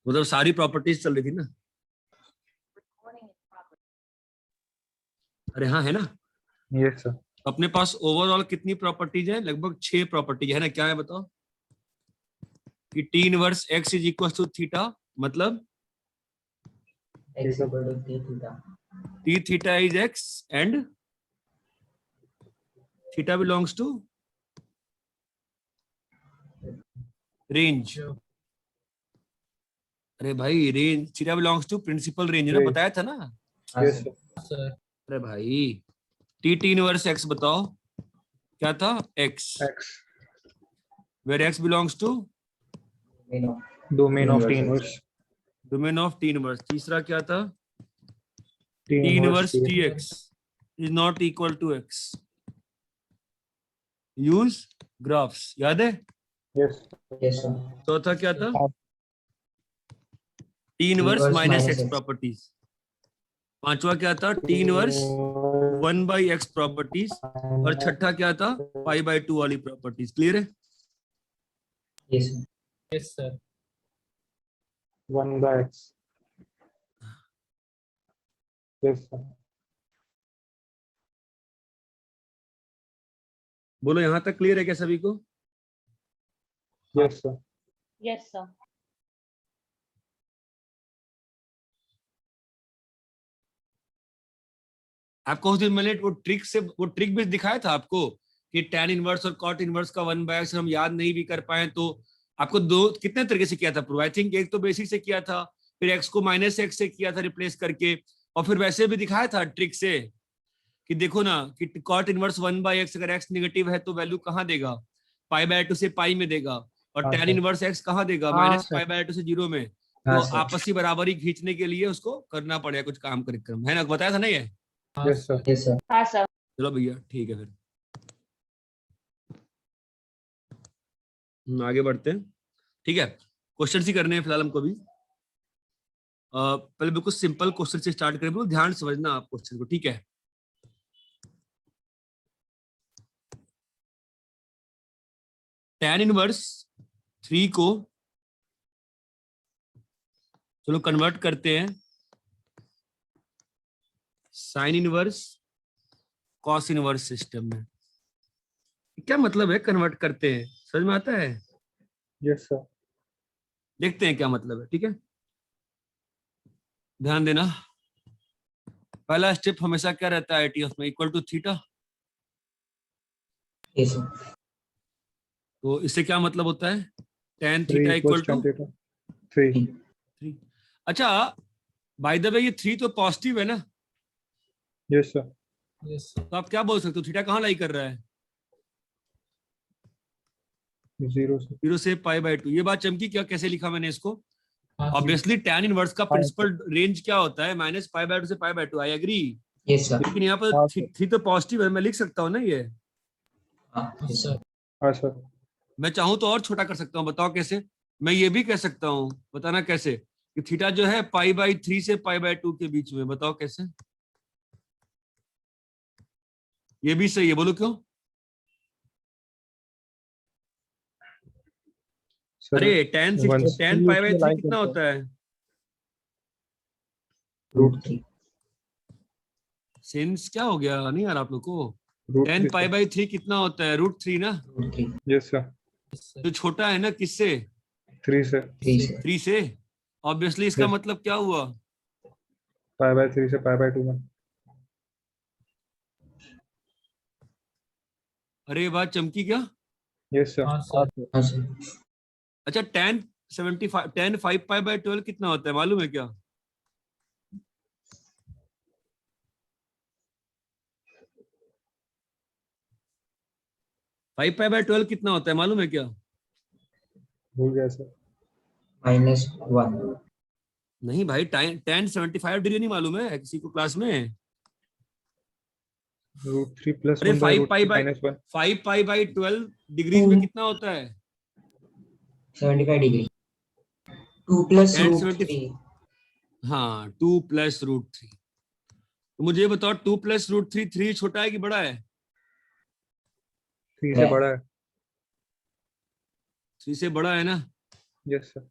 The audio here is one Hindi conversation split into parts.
मतलब सारी प्रॉपर्टीज चल रही थी ना। अरे हाँ, है ना। Yes sir. अपने पास ओवरऑल कितनी प्रॉपर्टीज है? लगभग 6 प्रॉपर्टीज है ना। क्या है बताओ? कि t inverse x is equal to theta, मतलब x equal to t theta. T theta is x and theta belongs to range. अरे भाई, range theta belongs to principal range ना, बताया था ना। हाँ यस सर। सर। अरे भाई, टी इनवर्स एक्स बताओ क्या था? X, x where x belongs to Domain of domain of t inverse inverse. x. Domain of t inverse. तीसरा क्या था? T t inverse inverse t x is not equal to x. Use graphs, याद है? Yes Yes sir. चौथा क्या था? T inverse Inverse minus minus x x. Properties. पांचवा क्या था? T inverse 1/x properties. और छठा क्या था? π/2 वाली प्रॉपर्टीज। क्लियर है? Yes sir. Yes sir. 1/x। Yes sir. बोलो, यहां तक क्लियर है क्या सभी को? Yes sir. Yes, sir. आपको उस दिन मैंने वो ट्रिक भी दिखाया था आपको कि tan इनवर्स और cot इनवर्स का 1/x हम याद नहीं भी कर पाए तो आपको दो कितने तरीके से किया था प्रूव। आई थिंक एक तो बेसिक से किया था, फिर x को -x से किया था रिप्लेस करके, और फिर वैसे भी दिखाया था ट्रिक से कि देखो ना कि cot इनवर्स 1/x अगर x नेगेटिव है तो वैल्यू कहाँ देगा? π/2 से पाई में देगा। और हाँ tan सर। इनवर्स x कहाँ देगा? हाँ -π/2 सर। से 0 में। हाँ तो सर। आपसी बराबरी खींचने के लिए उसको करना पड़ेगा कुछ काम कार्यक्रम, है ना? बताया था ना ये। Yes sir. Yes sir. हाँ सर। चलो भैया ठीक है, फिर आगे बढ़ते हैं। ठीक है, क्वेश्चन ही करने हैं फिलहाल हमको भी। पहले बिल्कुल सिंपल क्वेश्चन से स्टार्ट करें, बिल्कुल ध्यान से समझना आप क्वेश्चन को, ठीक है? tan इनवर्स 3 को चलो कन्वर्ट करते हैं sine inverse cos inverse system में। क्या मतलब है कन्वर्ट करते हैं? समझ में आता है? Yes sir. देखते हैं क्या मतलब है, ठीक है? ध्यान देना, पहला स्टेप हमेशा क्या रहता है ITF में? Equal to theta. Yes sir. तो इससे क्या मतलब होता है? tan 3 theta equal equals to 10 theta। 3। 3। अच्छा, बाय द वे ये 3 तो पॉजिटिव है ना, यस सर। यस तो आप क्या बोल सकते हो? थीटा कहाँ लाई कर रहा है? 0 से 0 से π/2। ये बात चमकी क्या? कैसे लिखा मैंने इसको? हाँ ऑब्वियसली tan इनवर्स का हाँ, प्रिंसिपल रेंज क्या होता है? -π/2 से π/2। I agree. Yes sir. लेकिन यहाँ पर हाँ सर। 3 तो पॉजिटिव है, मैं लिख सकता हूँ ना ये। हाँ yes sir. हाँ सर। मैं चाहूँ तो और छोटा कर सकता हूँ, बताओ कैसे? मैं ये भी कह सकता हूँ, बताना कैसे? कि थीटा जो है π/3 से π/2 के बीच में, बताओ कैसे? ये भी सही है, बोलो क्यों? सर अरे tan π/3 कितना होता है? Root 3. सेंस क्या हो गया नहीं यार आप लोग को? रूट tan π/3 कितना होता है? √3 ना। Root 3. Yes sir. जो छोटा है ना किससे? 3 से 3 sir. 3 से। ऑब्वियसली इसका Yes. मतलब क्या हुआ? π/3 से π/2 में। अरे ये बात चमकी क्या? Yes sir. हाँ सर। हाँ sir. अच्छा, tan 5π/12 कितना होता है मालूम है क्या? (5π/12 कितना होता है मालूम है क्या? भूल गया सर। -1. नहीं भाई, tan 75 डिग्री नहीं मालूम है किसी को क्लास में? √3 + अरे 1/√3 -1। 5π/12 डिग्रीज में कितना होता है? 75 degree. 2 plus tan root 70 3. हाँ, 2 + √3। तो मुझे ये बताओ, 2 + √3 3 छोटा है कि बड़ा है? 3 से बड़ा है। 3 से बड़ा है ना। Yes sir.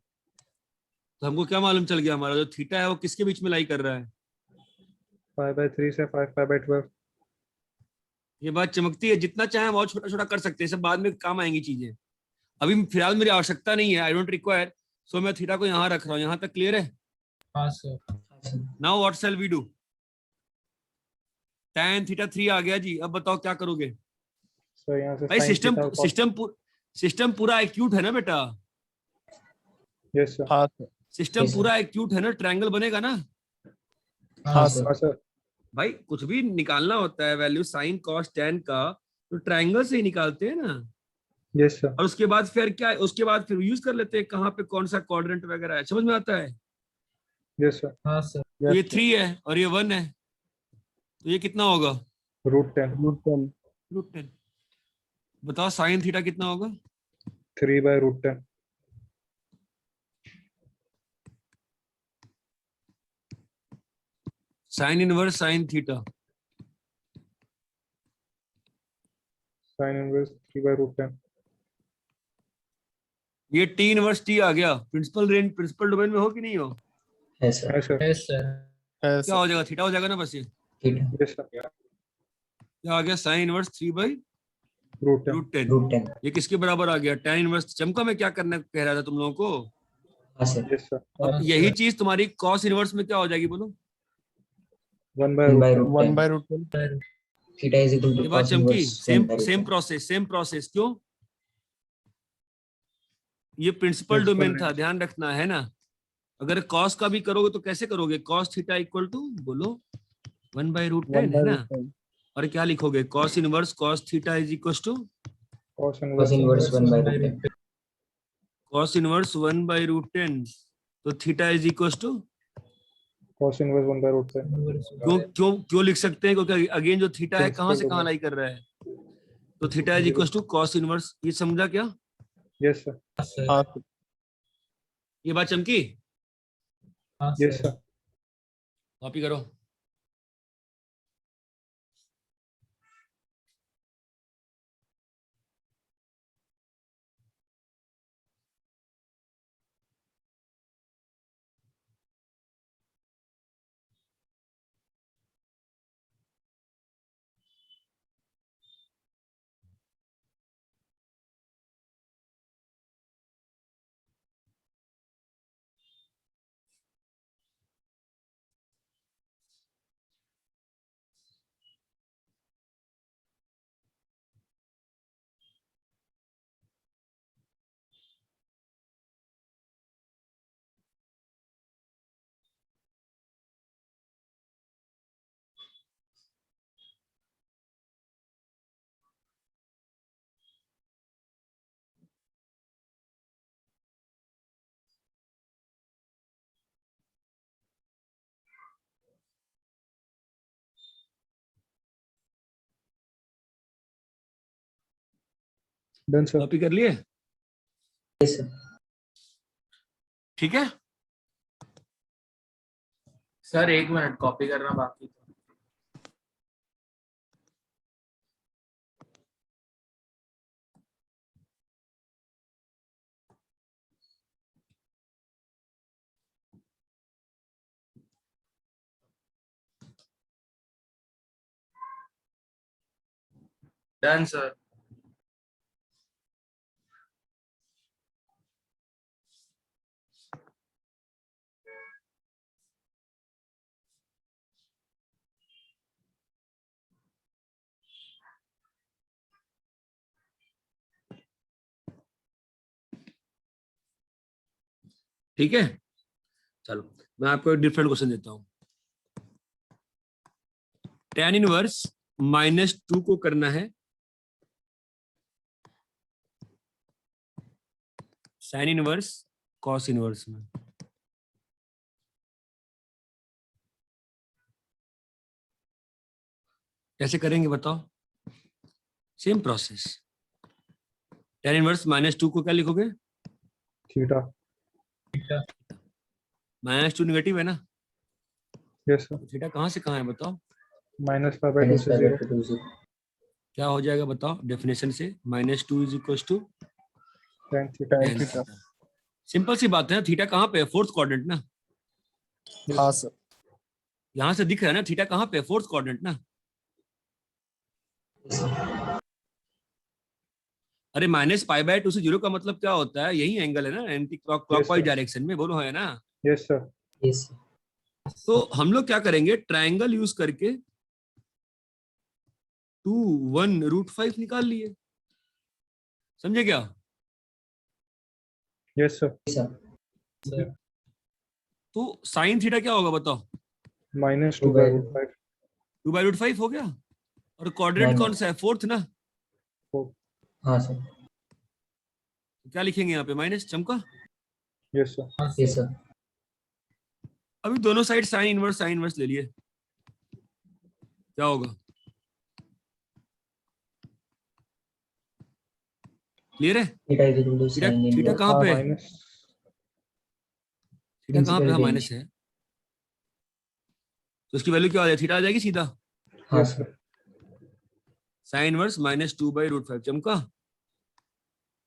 तो हमको क्या मालूम चल गया, हमारा जो थीटा है वो किसके बीच में लाई कर रहा है? 5/3 से 5/12। ये बात चमकती है, जितना चाहे हम और छोटा छोटा कर सकते हैं, सब बाद में काम आएंगी चीजें। अभी फिलहाल मेरी आवश्यकता नहीं है, आई डोंट रिक्वायर, सो मैं थीटा को यहाँ रख रहा हूँ। यहाँ तक क्लियर है? हाँ sir. Now what shall we do? tan theta 3 आ गया जी, अब बताओ क्या करोगे? सर यहाँ से भाई sin सिस्टम theta और cos- सिस्टम पूरा एक्यूट है ना बेटा? Yes sir। हाँ सर। System Yes, sir. पूरा एक्यूट है ना, ट्रायंगल बनेगा ना? हाँ sir. सर। हाँ सर। भाई कुछ भी निकालना होता है वैल्यू साइन कॉस tan का, तो ट्रायंगल से ही निकालते हैं ना। Yes sir। और उसके बाद फिर क्या, उसके बाद फिर यूज कर लेते हैं कहाँ पे कौन सा क्वाड्रेंट वगैरह है, समझ में आता है? Yes sir। हाँ सर। तो ये 3 है और ये 1 है, तो ये कितना होगा? √10। √10। बताओ साइन थीटा कितना होगा? 3/√10। Sign inverse sine theta, sin inverse 3/√10। ये टी इनवर्स टी आ गया। प्रिंसिपल रेंज, प्रिंसिपल डोमेन में हो कि नहीं हो? Yes, sir. है सर। Yes sir. क्या हो जाएगा? थीटा हो जाएगा ना बस। ये Theta. Yes sir। क्या आ गया? Sine inverse 3/√10। √10। √10. ये किसके बराबर आ गया? tan inverse. चमका मैं क्या करना कह रहा था तुम लोगों को? हाँ sir. Yes sir। अब हाँ, यही सर। चीज तुम्हारी cos इनवर्स में क्या हो जाएगी बोलो? 1/√10। 1/√10। Theta is equal to ये बात cos चमकी। inverse same 1/√10. सेम प्रोसेस क्यों? ये प्रिंसिपल Principal डोमेन था, range। ध्यान रखना है ना। अगर cos का भी करोगे तो कैसे करोगे? cos थीटा इक्वल टू बोलो 1/√10 है ना। और क्या लिखोगे? cos inverse cos theta is equal to Cos Cos inverse inverse 1/√10. cos inverse 1/√10। तो theta is equal to, cos inverse 1/√10। क्यों क्यों क्यों लिख सकते हैं? क्योंकि अगेन जो थीटा है कहाँ से Principal कहाँ domain। लाई कर रहा है, तो theta is equal to cos inverse. ये समझा क्या? Yes sir। हाँ सर। ये बात चमकी? हाँ Yes सर। sir। कॉपी करो। Done sir। कॉपी कर लिए? Yes, sir. ठीक है। सर 1 मिनट, कॉपी करना बाकी था। Done sir. ठीक है, चलो मैं आपको एक डिफरेंट क्वेश्चन देता हूँ। tan इनवर्स -2 को करना है sin इनवर्स cos इनवर्स में। कैसे करेंगे बताओ? Same process. tan इनवर्स -2 को क्या लिखोगे? थीटा। -2 नेगेटिव है ना, Yes sir। तो थीटा कहाँ से कहाँ है बताओ? -5/2 Minus से 0। 5/2 0. क्या हो जाएगा बताओ डेफिनेशन से? -2 is equal to tan theta। tan theta. Simple सी बात है, थीटा कहाँ पे है? फोर्थ क्वाड्रेंट ना। हाँ सर। यहां से दिख रहा है ना थीटा कहाँ पे है? फोर्थ क्वाड्रेंट ना। Yes, sir. अरे -π/2 से 0 का मतलब क्या होता है? यही एंगल है ना, एंटी क्लॉकवाइज sir. डायरेक्शन में, बोलो है ना। Yes, sir. Yes, sir. तो हम लोग क्या करेंगे, ट्रायंगल यूज करके 2 1√5 निकाल लिए, समझे क्या? Yes, sir. Yes, sir. तो साइन थीटा क्या होगा बताओ? Minus 2 2 by by root 5. 2/√5 हो गया। और क्वाड्रेंट Minus. कौन सा है? फोर्थ ना। हाँ सर। तो क्या लिखेंगे यहाँ पे? माइनस, चमका। Yes, sir. Yes, sir. अभी दोनों साइड साइन इनवर्स ले लिए, क्या होगा? क्लियर है? Theta is equal to theta sin theta inverse. कहाँ पे है? Minus. थीटा कहाँ पे? हाँ Principal माइनस range. है, तो उसकी वैल्यू क्या आ जाएगी? थीटा आ जाएगी सीधा हाँ Yes, sir. sir. Sine inverse -2/√5, चमका।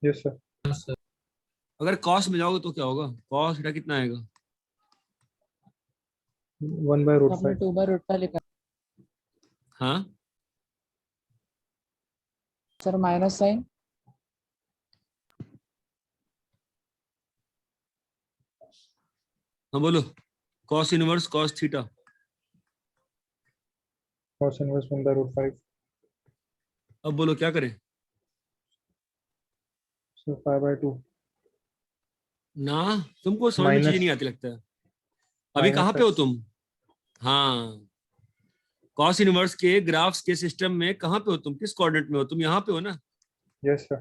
Yes, sir. अगर कॉस में जाओगे तो क्या होगा? कॉस थीटा कितना आएगा? 1 by root आपने 5. 2/√5 लिखा हाँ सर, माइनस साइन। हाँ बोलो। Cos inverse cos theta. Cos inverse 1 by root 5. अब बोलो क्या करें? So 5 by 2. ना, तुमको समझ में Minus. चीज नहीं आती लगता है। अभी Minus कहाँ पे हो X. तुम? हाँ, कॉस इनवर्स के ग्राफ्स के सिस्टम में कहाँ पे हो तुम? किस कोऑर्डिनेट में हो तुम? यहाँ पे हो ना। Yes, sir.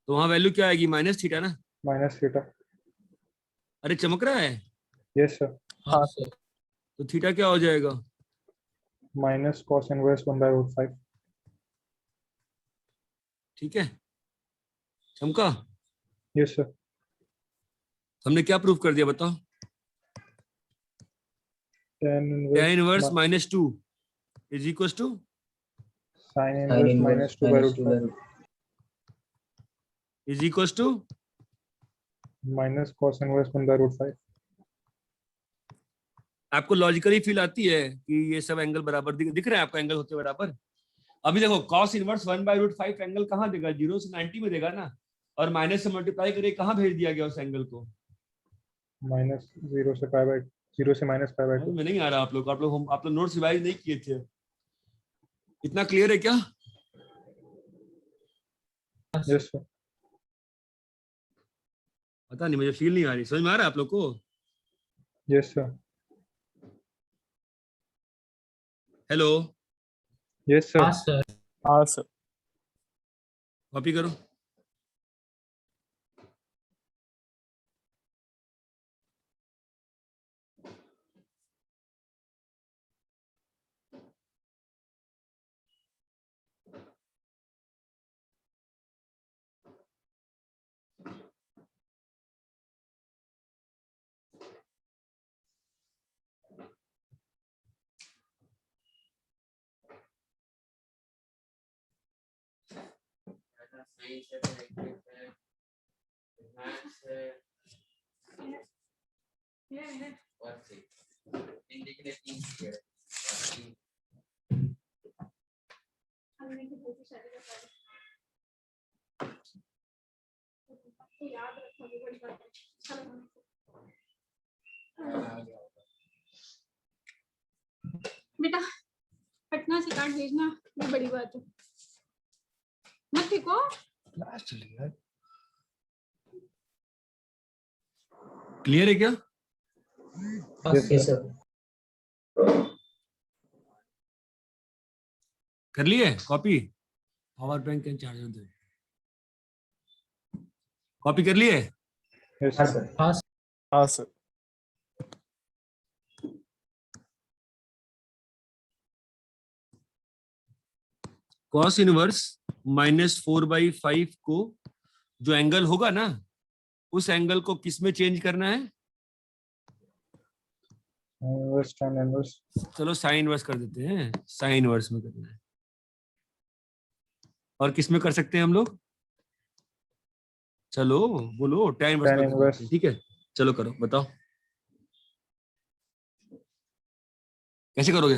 तो वहां वैल्यू क्या आएगी? माइनस थीटा ना। Minus theta. अरे चमक रहा है। Yes, sir. हाँ सर। तो थीटा क्या हो जाएगा? Minus cos inverse 1 by root 5. ठीक है, चमका। Yes, sir. हमने क्या प्रूव कर दिया बताओ? Tan tan inverse inverse -2 is equal to sin Sin inverse inverse minus 2 by minus root 2 by 5. root. Is equal to Minus cos inverse 1 by root 5. आपको लॉजिकली फील आती है कि ये सब एंगल बराबर दिख रहा है आपका, एंगल होते बराबर? अभी देखो cos इनवर्स 1/√5 एंगल कहाँ देगा? 0 से 90 में देगा ना, और माइनस से मल्टीप्लाई करके कहाँ भेज दिया गया उस एंगल को? Minus 0 से pi by 0 से minus pi by 2. में नहीं आ रहा आप लोग नोट्स रिवाइज नहीं किए थे। इतना क्लियर है क्या? Yes, sir. पता नहीं, मुझे फील नहीं आ रही। समझ में आ रहा है आप लोग को? Yes, sir. Hello, Yes, sir. हाँ सर। कॉपी करो। बेटा पटना से कार्ड भेजना, ये बड़ी बात है। मत फेंको। क्लियर है क्या? Yes, Yes, sir. sir. कर लिए copy? Power bank and charger दो। कॉपी कर लिए? Yes, हाँ sir. सर। हाँ सर। कॉस इनवर्स -4/5 को जो एंगल होगा ना, उस एंगल को किस में चेंज करना है? Inverse tan inverse. चलो साइन इनवर्स कर देते हैं, साइन इनवर्स में करना है। और किस में कर सकते हैं हम लोग? चलो बोलो tan inverse Tan का क्या inverse. होता है? ठीक है चलो करो बताओ कैसे करोगे?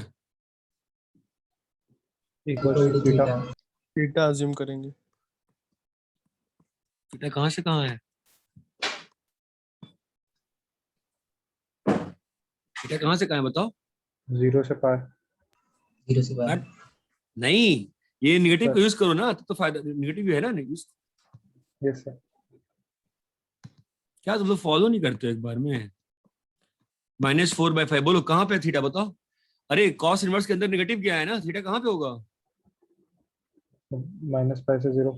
equals equal to to theta. theta. Theta assume करेंगे। थीटा कहाँ से कहाँ है? थीटा कहाँ से कहाँ है बताओ? 0 से pi. 0 से pi. बट नहीं ये निगेटिव Sir. का यूज करो ना तो फायदा निगेटिव है ना यूज। Yes sir. क्या तुम लोग फॉलो नहीं करते हो एक बार में? -4/5 बोलो कहाँ पे थीटा बताओ? अरे कॉस इनवर्स के अंदर नेगेटिव क्या है ना, थीटा कहाँ पे होगा? माइनस pi से 0.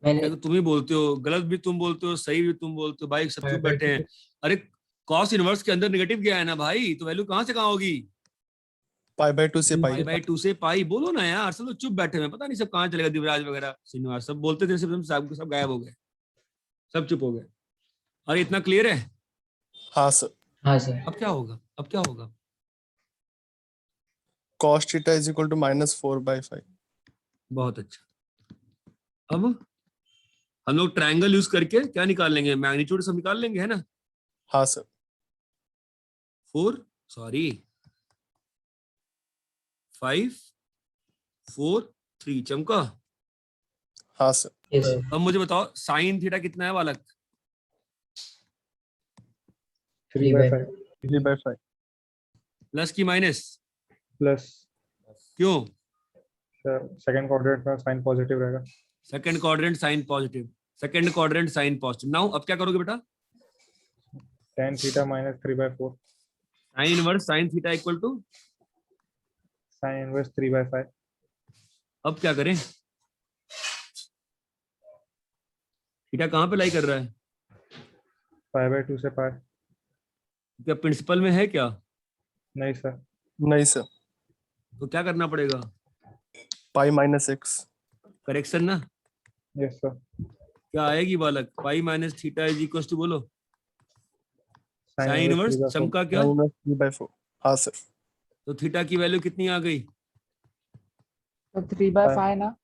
मैंने क्या तो तुम ही बोलते हो, गलत भी तुम बोलते हो सही भी तुम बोलते हो भाई, सब चुप बैठे हैं। अरे कॉस इनवर्स के अंदर नेगेटिव क्या है ना भाई, तो वैल्यू कहाँ से कहाँ होगी? π/2 से पाई पाई। बाई 2 से पाई। बोलो ना यार, सब लोग चुप बैठे हैं, पता नहीं सब कहाँ चलेगा, दिवराज वगैरह श्रीनिवास सब बोलते थे, सब गायब हो गए, सब चुप हो गए। अरे इतना क्लियर है? हाँ सर। हाँ सर। अब क्या होगा, अब क्या होगा? cos theta is equal to -4/5। बहुत अच्छा। अब हम लोग ट्रायंगल यूज करके क्या निकाल लेंगे, मैग्नीट्यूड सब निकाल लेंगे है ना। हाँ सर। 5 4 3 चमका। हाँ सर। Yes sir. अब मुझे बताओ साइन थीटा कितना है बालक? 3/5 3/5 प्लस की माइनस? प्लस. क्यों? सेकंड क्वाड्रेंट में साइन पॉजिटिव रहेगा. Second quadrant sine positive, second quadrant sine positive. Now अब क्या करोगे बेटा? tan theta minus 3/4. Sine inverse sine theta equal to, sin inverse 3/5. अब क्या करें? थीटा कहाँ पे लाई कर रहा है? pi/2 से pi. क्या प्रिंसिपल में है क्या? नहीं सर. नहीं सर। तो क्या करना पड़ेगा? π-x। करेक्शन ना। Yes sir. क्या आएगी बालक? Pi minus theta is equal to, बोलो sin साइन inverse इनवर्स 3/4. चमका क्या? -3/4। हाँ सर। तो थीटा की वैल्यू कितनी आ गई? तो 3/5 ना।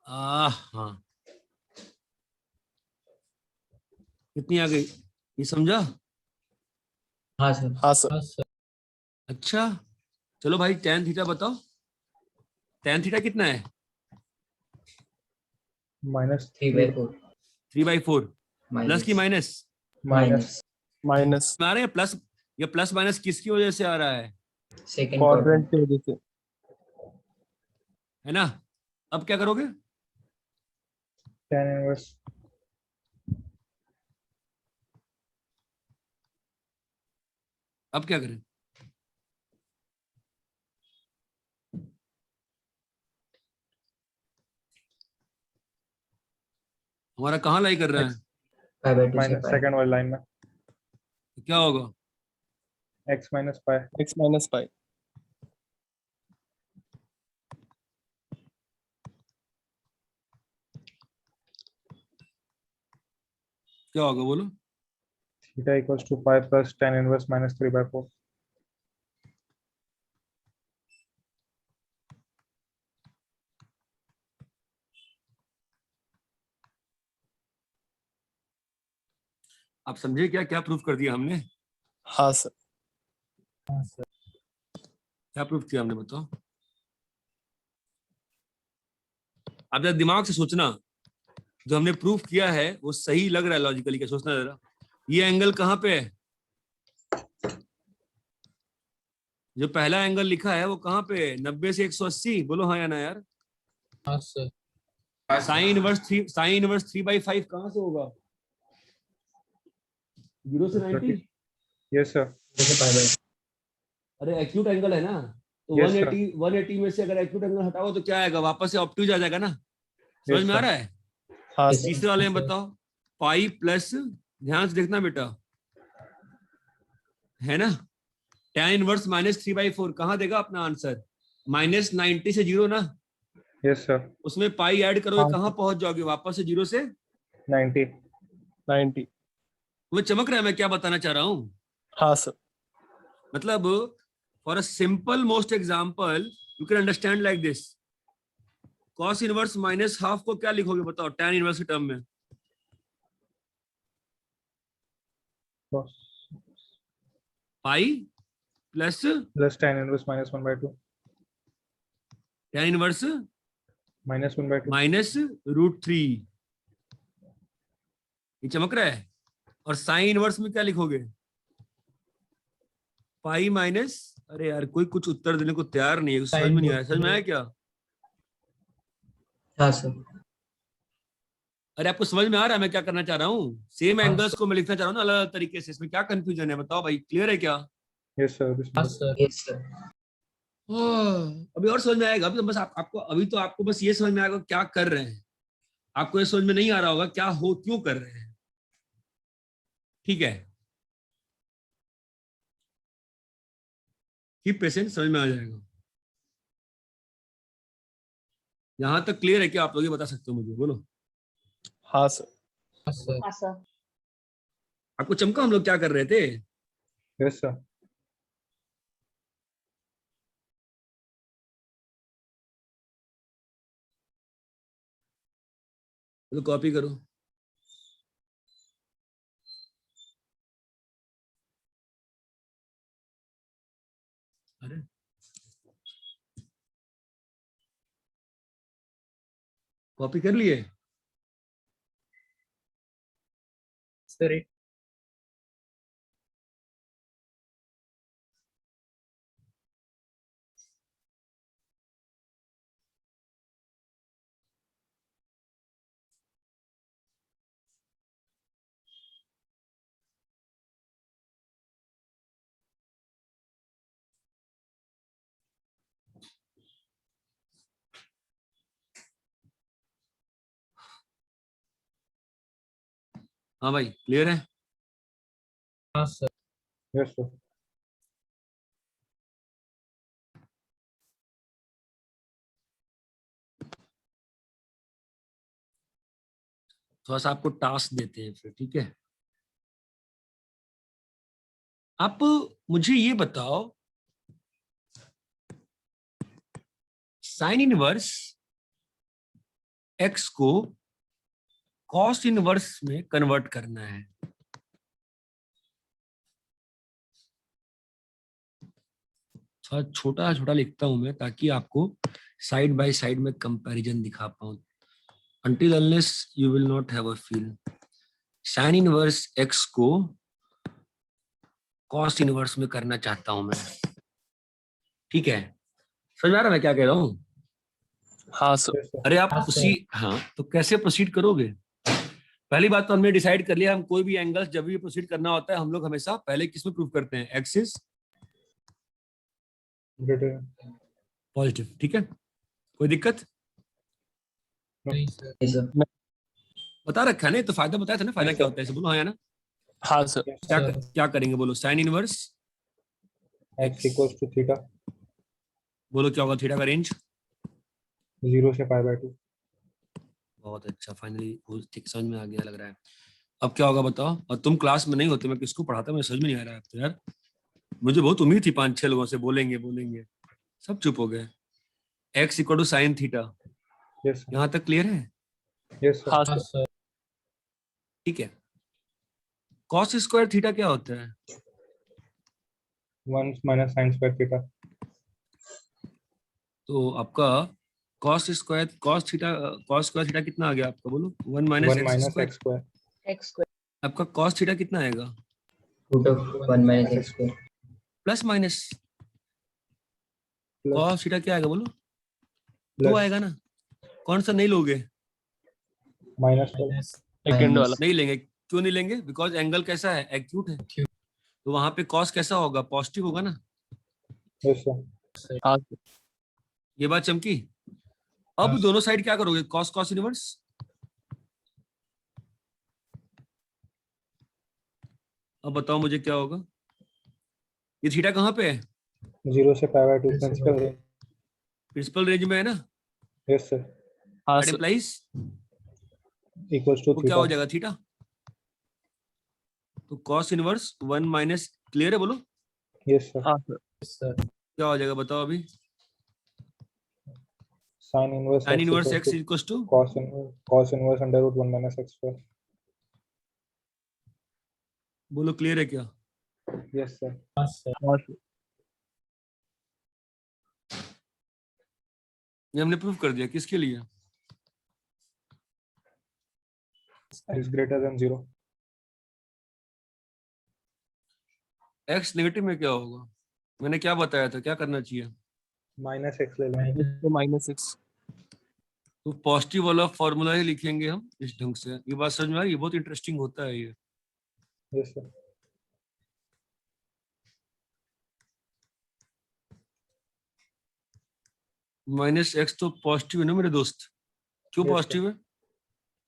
हाँ कितनी आ गई ये समझा? हाँ सर। हाँ सर। अच्छा चलो भाई tan थीटा बताओ, tan थीटा कितना है? minus 3/4. 3/4 प्लस की माइनस? माइनस माइनस आ रहे हैं प्लस, ये प्लस माइनस किसकी वजह से आ रहा है? सेकंड क्वाड्रेंट की वजह से। है ना। अब क्या करोगे? tan inverse. अब क्या करें? हमारा कहाँ लाई कर रहा है? pi/2 से minus pi. सेकंड वाली लाइन में. तो क्या होगा? x minus pi. x - π। क्या होगा बोलो? theta equals to pi plus tan inverse minus 3/4. आप समझे क्या क्या प्रूफ कर दिया हमने? हाँ सर। क्या प्रूफ किया हमने बताओ? आप जरा दिमाग से सोचना, जो हमने प्रूफ किया है वो सही लग रहा है लॉजिकली क्या? सोचना जरा, ये एंगल कहाँ पे है? जो पहला एंगल लिखा है वो कहाँ पे है? 90 से 180। बोलो हाँ या ना यार। हाँ सर। साइन इनवर्स 3/5 कहाँ से होगा? 0 से 90। yes sir. जैसे pi/2. अरे एक्यूट एंगल है ना, तो Yes, sir. 180 में से अगर एक्यूट एंगल हटाओ तो क्या आएगा? वापस से ऑब्ट्यूज आ जाएगा ना। समझ में आ sir. रहा है? हाँ Yes, सर। sir. तीसरे वाले में बताओ, पाई प्लस, ध्यान से देखना बेटा, है ना, tan इनवर्स -3/4 कहाँ देगा अपना आंसर? -90 से 0 ना, yes sir. उसमें पाई ऐड करोगे हाँ। कहाँ पहुंच जाओगे? वापस से 0 से। 90. 90। तुम्हें चमक रहा है मैं क्या बताना चाह रहा हूँ? हाँ सर। मतलब for a simple most example you can understand like this. Cos inverse -½ को क्या लिखोगे बताओ tan इनवर्स के टर्म में? cos pi plus plus tan inverse minus 1 by 2 tan inverse minus 1 by 2 minus √3। ये चमक रहा है। और साइन इनवर्स में क्या लिखोगे? पाई माइनस, अरे यार कोई कुछ उत्तर देने को तैयार नहीं है, कुछ समझ में नहीं आया। समझ में आया क्या? हाँ सर। अरे आपको समझ में आ रहा है मैं क्या करना चाह रहा हूँ? सेम हाँ, एंगल्स को मैं लिखना चाह रहा हूँ ना अलग अलग तरीके से। इसमें क्या कंफ्यूजन है बताओ भाई, क्लियर है क्या? yes sir this हाँ is सर। Yes sir. अभी और समझ में आएगा। अभी तो बस आपको अभी तो आपको बस ये समझ में आएगा क्या कर रहे हैं। आपको ये समझ में नहीं आ रहा होगा क्या हो क्यों कर रहे हैं। ठीक है, कीप पेशेंट, समझ में आ जाएगा। यहां तक क्लियर है क्या? आप लोग ये बता सकते हो मुझे, बोलो। हाँ सर। हाँ सर। हाँ सर। आपको चमका हम लोग क्या कर रहे थे? yes sir तो कॉपी करो। अरे कॉपी कर लिए? सर हाँ भाई क्लियर है। हाँ सर। yes sir थोड़ा सा आपको टास्क देते हैं फिर, ठीक है? आप मुझे ये बताओ, साइन इनवर्स एक्स को कॉस इनवर्स में कन्वर्ट करना है। थोड़ा छोटा छोटा लिखता हूं मैं ताकि आपको साइड बाय साइड में कंपैरिजन दिखा पाऊं। until unless you will not have a feel। Sign inverse x को कॉस इनवर्स में करना चाहता हूं मैं, ठीक है? समझ में आ रहा मैं क्या कह रहा हूं? हाँ सर। yes sir अरे आप हाँ, उसी, हाँ तो कैसे प्रोसीड करोगे? पहली बात तो हमने डिसाइड कर लिया, हम कोई भी एंगल्स जब भी प्रोसीड करना होता है हम लोग हमेशा पहले किस में प्रूव करते हैं? एक्सिस greater पॉजिटिव, ठीक है? कोई दिक्कत? नहीं सर। नहीं सर। बता रखा है ना, तो फायदा बताया था ना, फायदा क्या होता है इसे बोलो, हाँ या ना? हाँ सर। yes क्या sir क्या करेंगे बोलो? Sine inverse x equals to theta बोलो क्या होगा थीटा का रेंज? 0 से pi by 2 बहुत अच्छा, फाइनली ठीक समझ में आ गया लग रहा है। अब क्या होगा बताओ? और तुम क्लास में नहीं होते मैं किसको पढ़ाता, मुझे समझ में नहीं आ रहा है अब तो यार। मुझे बहुत उम्मीद थी 5-6 लोगों से बोलेंगे बोलेंगे, सब चुप हो गए। X equal to sine theta, yes sir यहाँ तक क्लियर है? yes sir हाँ हाँ सर। सर। ठीक है। कॉस स्क्वायर थीटा क्या होता है? 1 minus sin square theta तो आपका कॉस स्क्वायर थीटा कितना आ गया आपका, बोलो? 1 minus 1 x minus square. x square X square। आपका कॉस थीटा कितना आएगा? Root of 1 minus x square. Plus minus plus cos theta क्या आएगा बोलो? 2 plus आएगा ना? कौन सा नहीं लोगे? minus 12 सेकंड वाला। नहीं लेंगे। क्यों नहीं लेंगे? बिकॉज एंगल कैसा है? एक्यूट है। तो वहां पे कॉस कैसा होगा? पॉजिटिव होगा ना? yes sir हाँ सर। ये बात चमकी। अब दोनों साइड क्या करोगे? Cos cos inverse. अब बताओ मुझे क्या होगा? ये थीटा कहाँ पे है? 0 से pi by 2 principal range principal range में है ना? yes sir हाँ that sir. Implies equals to वो क्या हो theta जाएगा? थीटा। तो कॉस इनवर्स 1 माइनस, क्लियर है बोलो? yes sir हाँ सर। सर क्या हो जाएगा बताओ अभी? sin inverse sine x inverse equals x to equal to cos inverse under root 1 minus x square बोलो क्लियर है क्या? Yes, sir. हाँ सर हाँ सर ये हमने प्रूव कर दिया। किसके लिए? X greater than 0. X negative में क्या होगा? मैंने क्या बताया था, क्या करना चाहिए? Minus X ले लेंगे. तो -6 तो पॉजिटिव वाला फॉर्मूला ही लिखेंगे हम इस ढंग से। ये बात समझ में आ रही है? बहुत इंटरेस्टिंग होता है ये। Yes, sir. -x तो पॉजिटिव है ना मेरे दोस्त? क्यों Yes, पॉजिटिव है?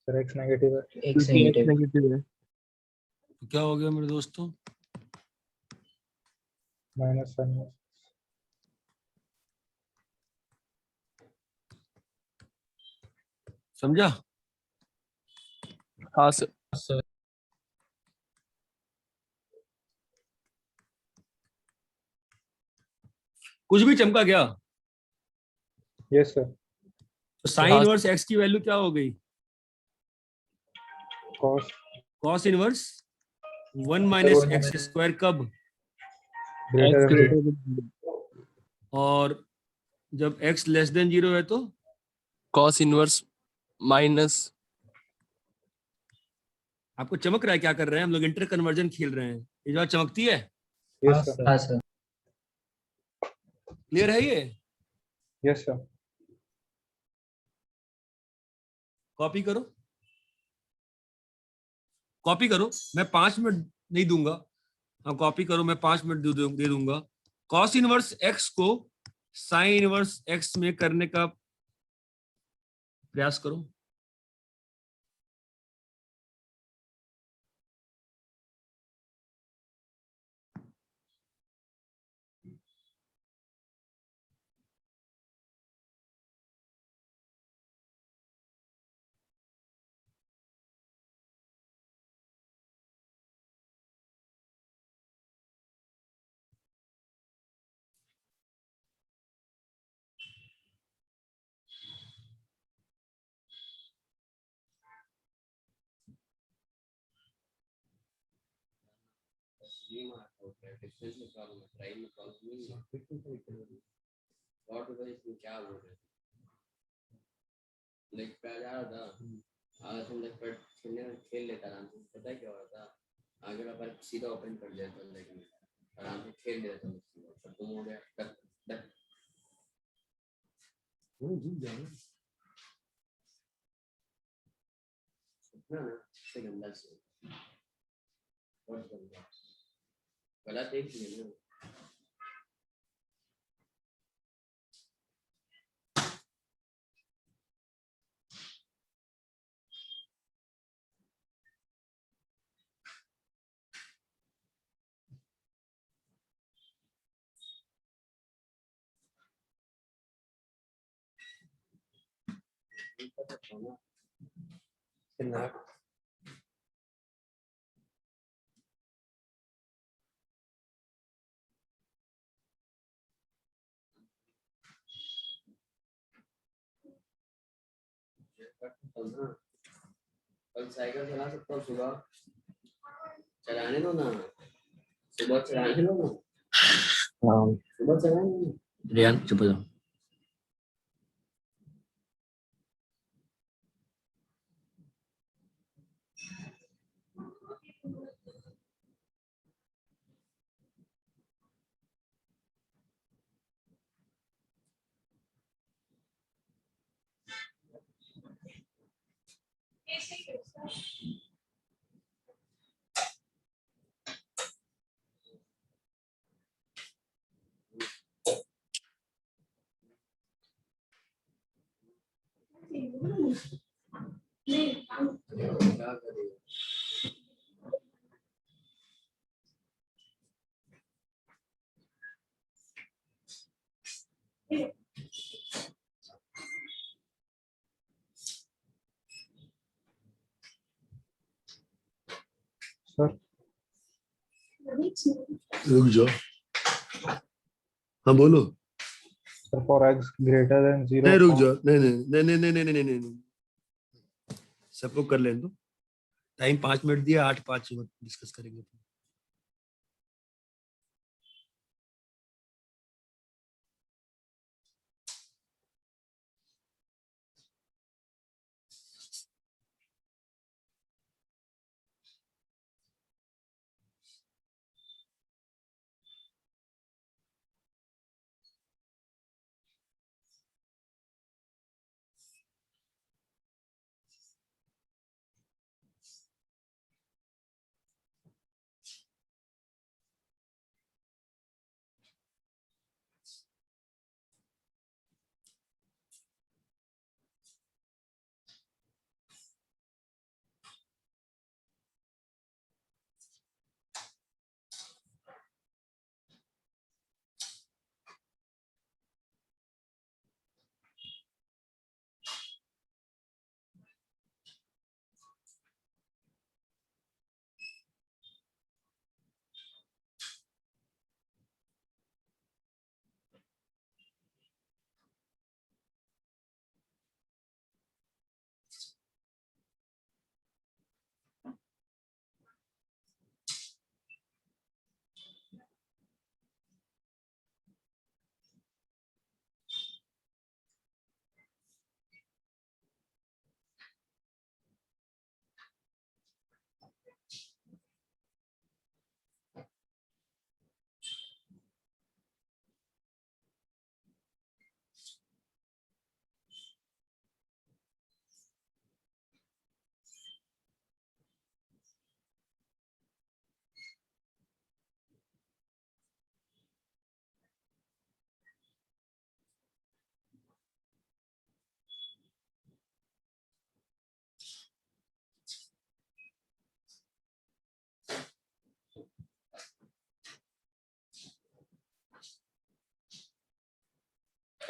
Sir, X negative है. X क्योंकि x नेगेटिव नेगेटिव है। तो क्या हो गया मेरे दोस्तों? Minus sign. समझा? हाँ सर सर कुछ भी चमका क्या? Yes, sir. तो साइन हाँ। इनवर्स x की वैल्यू क्या हो गई? Cos cos inverse 1 minus x square कब? greater x than 0. greater than 0 और जब x लेस देन 0 है तो? cos इनवर्स माइनस आपको चमक रहा है? क्या कर रहे हैं हम लोग? इंटर कन्वर्जन खेल रहे हैं। ये बात चमकती है? Yes, हाँ sir. सर हाँ सर क्लियर है ये? Yes, sir. कॉपी करो, कॉपी करो। मैं 5 मिनट नहीं दूंगा। हाँ कॉपी करो, मैं 5 मिनट दे दूंगा। कॉस इनवर्स x को साइन इनवर्स x में करने का प्रयास करो। खेल लेता आराम से। पता है क्या होता? आगे का पर सीधा ओपन कर दिया था, लेकिन आराम से खेल लेता था। खत्म हो गया। से गंदा से बहुत गंदा गलत एक ही है ना। कल साइकिल चला सकता हूँ सुबह, चलाने दो ना। सुबह चलाने दो ना। सुबह चलाने दो। रियान चुप हो जाओ। क्या करें? Sir, रुक जाओ। हाँ बोलो। sir, for X greater than 0. नहीं रुक जाओ। नहीं नहीं नहीं नहीं नहीं नहीं नहीं नहीं, सबको कर लेने दो। टाइम 5 मिनट दिया, 8 5 डिस्कस करेंगे।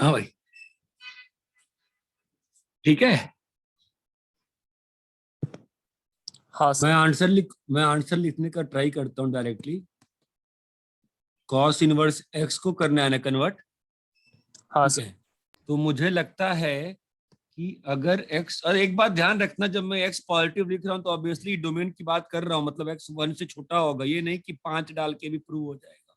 हाँ भाई, ठीक है। हाँ सर। मैं आंसर लिखने का ट्राई करता हूँ डायरेक्टली। कॉस इनवर्स एक्स को करना है ना कन्वर्ट, हाँ ठीक सर। है। तो मुझे लगता है कि अगर x, और एक बात ध्यान रखना, जब मैं x पॉजिटिव लिख रहा हूँ तो ऑब्वियसली डोमेन की बात कर रहा हूँ, मतलब x 1 से छोटा होगा, ये नहीं कि 5 डाल के भी प्रूव हो जाएगा।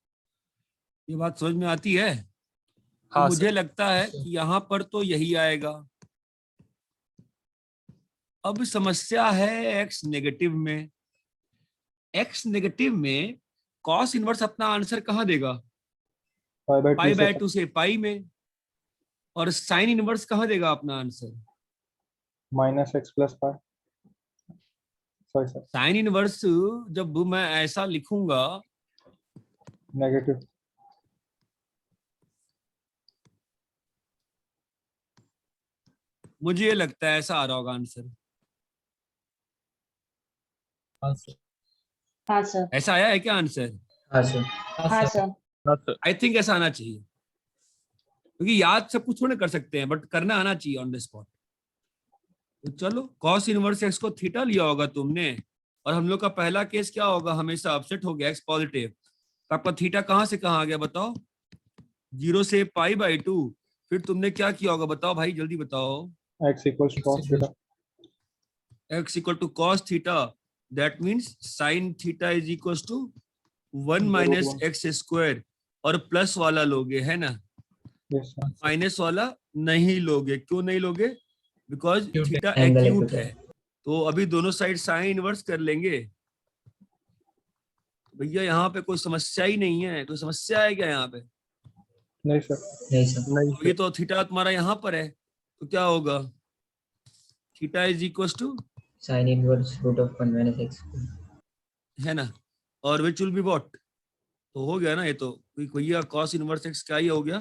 ये बात समझ में आती है? तो हाँ मुझे सर। लगता है कि यहाँ पर तो यही आएगा। अब समस्या है x नेगेटिव में। x नेगेटिव में कॉस इनवर्स अपना आंसर कहाँ देगा? पाई बाय 2 से पाई में। और साइन इनवर्स कहाँ देगा अपना answer? -x+π। Sorry sir, sine inverse जब मैं ऐसा लिखूंगा, नेगेटिव। मुझे ये लगता है ऐसा आ रहा होगा आंसर। हाँ सर। हाँ सर। ऐसा आया है क्या आंसर? हाँ सर। हाँ सर। हाँ सर। आई थिंक ऐसा आना चाहिए, क्योंकि याद सब कुछ थोड़े कर सकते हैं, बट करना आना चाहिए ऑन द स्पॉट। तो चलो, कॉस इनवर्स एक्स को थीटा लिया होगा तुमने, और हम लोग का पहला केस क्या होगा, हमेशा अपसेट हो गया एक्स पॉजिटिव। तो आपका थीटा कहाँ से कहाँ आ गया बताओ? 0 से π/2। फिर तुमने क्या किया होगा बताओ भाई, जल्दी बताओ। x = cos theta. x = cos theta, that means sine theta is equal to 1 - x²। और प्लस वाला लोगे है ना, यस सर। माइनस वाला नहीं लोगे। क्यों नहीं लोगे? Because Acute theta Angle acute acute है। तो अभी दोनों साइड साइन इनवर्स कर लेंगे। भैया यहाँ पे कोई समस्या ही नहीं है। कोई समस्या है क्या यहाँ पे? नहीं सर। नहीं सर। नहीं ये सर। तो थीटा तुम्हारा यहाँ पर है, तो क्या होगा? Theta is equal to, Sin inverse √(1 - x²). है ना, और विच विल बी व्हाट? तो हो गया ना ये तो, भैया कॉस इनवर्स एक्स क्या ही हो गया?